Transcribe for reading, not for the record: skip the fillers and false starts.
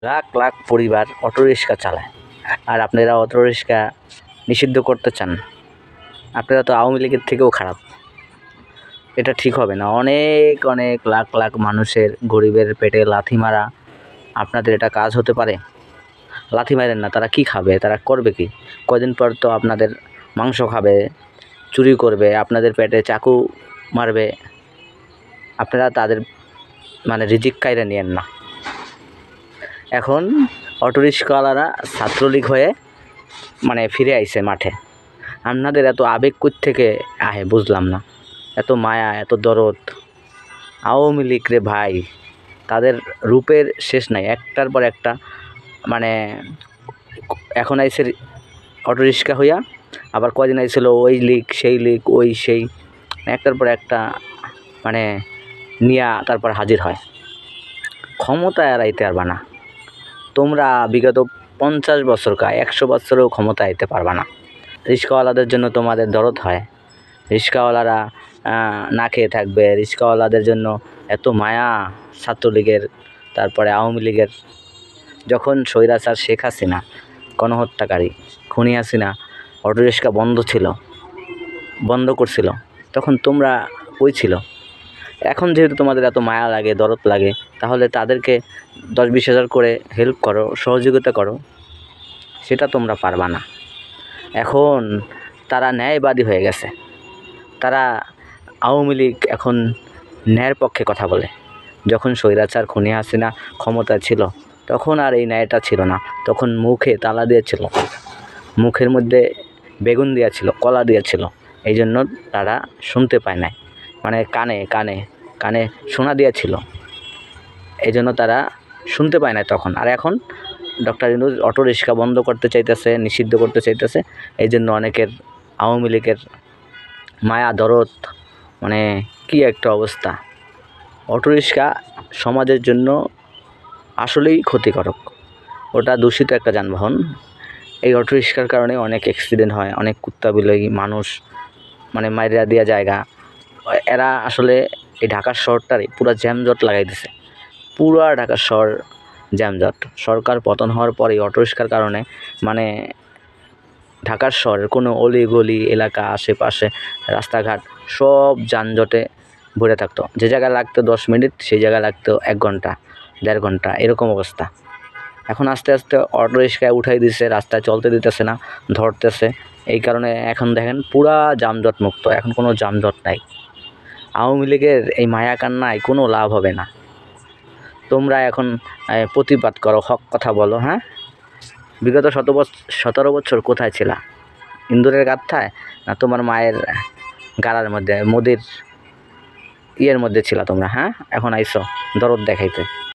লাখ লাখ পরিবার অটোরিক্সা চালায়, আর আপনারা অটোরিক্সা নিষিদ্ধ করতে চান। আপনারা তো আওয়ামী লীগের থেকেও খারাপ। এটা ঠিক হবে না। অনেক অনেক লাখ লাখ মানুষের গরিবের পেটে লাথি মারা আপনাদের এটা কাজ হতে পারে? লাথি মারেন না, তারা কি খাবে? তারা করবে কি? কয়দিন পর তো আপনাদের মাংস খাবে, চুরি করবে, আপনাদের পেটে চাকু মারবে। আপনারা তাদের রিজিক কাইরা নিয়েন না। এখন অটোরিক্সাওয়ালারা ছাত্রলীগ হয়ে ফিরে আইছে মাঠে। আপনাদের এত আবেগ থেকে আহে বুঝলাম না, এত মায়া, এত দরদ। আওয়ামী লীগ রে ভাই, তাদের রূপের শেষ নাই, একটার পর একটা। এখন আইসে অটোরিক্সা হইয়া, আবার কদিন আইছিল ওই লীগ সেই লীগ ওই সেই, একটার পর একটা নিয়া তারপর হাজির হয়। ক্ষমতায় আর আইতে পারবা না তোমরা। বিগত 50 বছর 100 বছরেও ক্ষমতা আইতে পারবা না। রিক্সাওয়ালাদের জন্য তোমাদের দরদ হয়? রিক্সাওয়ালারা না খেয়ে থাকবে, রিক্সাওয়ালাদের জন্য এত মায়া ছাত্রলীগের, তারপরে আওয়ামী লীগের। যখন স্বৈরাচার শেখ হাসিনা, গণহত্যাকারী খুনি হাসিনা অটোরিক্সা বন্ধ করছিল, তখন তোমরা কই ছিল? এখন যেহেতু তোমাদের এত মায়া লাগে, দরদ লাগে, তাহলে তাদেরকে 10-20 হাজার করে হেল্প করো, সহযোগিতা করো। সেটা তোমরা পারবা না। এখন তারা ন্যায়বাদী হয়ে গেছে। তারা আওয়ামী লীগ এখন ন্যায়ের পক্ষে কথা বলে। যখন স্বৈরাচার খুনি হাসিনা ক্ষমতা ছিল, তখন আর এই ন্যায়টা ছিল না। তখন মুখে তালা দিয়েছিল, মুখের মধ্যে বেগুন দিয়েছিল, কলা দিয়েছিল। এই জন্য তারা শুনতে পায় নাই, কানে কানে কানে শোনা দিয়েছিল, এই জন্য তারা শুনতে পায় না তখন। আর এখন ডক্টর ইউনূস অটোরিক্সা বন্ধ করতে চাইতেছে, নিষিদ্ধ করতে চাইতেছে। এই জন্য অনেকের আওয়ামী লীগের মায়া দরদ, কি একটা অবস্থা। অটোরিক্সা সমাজের জন্য আসলেই ক্ষতিকারক। ওটা দূষিত একটা যানবাহন। এই অটোরিক্সার কারণে অনেক অ্যাক্সিডেন্ট হয়, অনেক কুত্তা বিলাই মানুষ মাইরা দিয়া জায়গা। এরা আসলে এই ঢাকার শহরটারে পুরা জ্যামজট লাগাই দিছে। পুরা ঢাকার শহর জ্যামজট। সরকার পতন হওয়ার পরে অটোরিক্সার কারণে ঢাকার শহরের কোনো অলি-গলি এলাকা, আশেপাশে রাস্তাঘাট সব যানজটে ভরে থাকতো। যে জায়গায় লাগতো 10 মিনিট, সেই জায়গায় লাগতো 1 ঘন্টা, 1.5 ঘন্টা, এরকম অবস্থা। এখন আস্তে আস্তে অটোরিক্সায় উঠাই দিছে, রাস্তায় চলতে দিতেছে না, ধরতেছে। এই কারণে এখন দেখেন পুরা যানজট মুক্ত, এখন কোনো যানজট নাই। আওয়ামী লীগের এই মায়া কান্নায় কোনো লাভ হবে না। তোমরা এখন প্রতিবাদ করো, হক কথা বলো। হ্যাঁ, বিগত 17 বছর কোথায় ছিলা? ইন্দুরের গাথায়, না তোমার মায়ের গাড়ার মধ্যে, মোদির ইয়ের মধ্যে ছিলা তোমরা? হ্যাঁ, এখন আইসো দরদ দেখাইতে।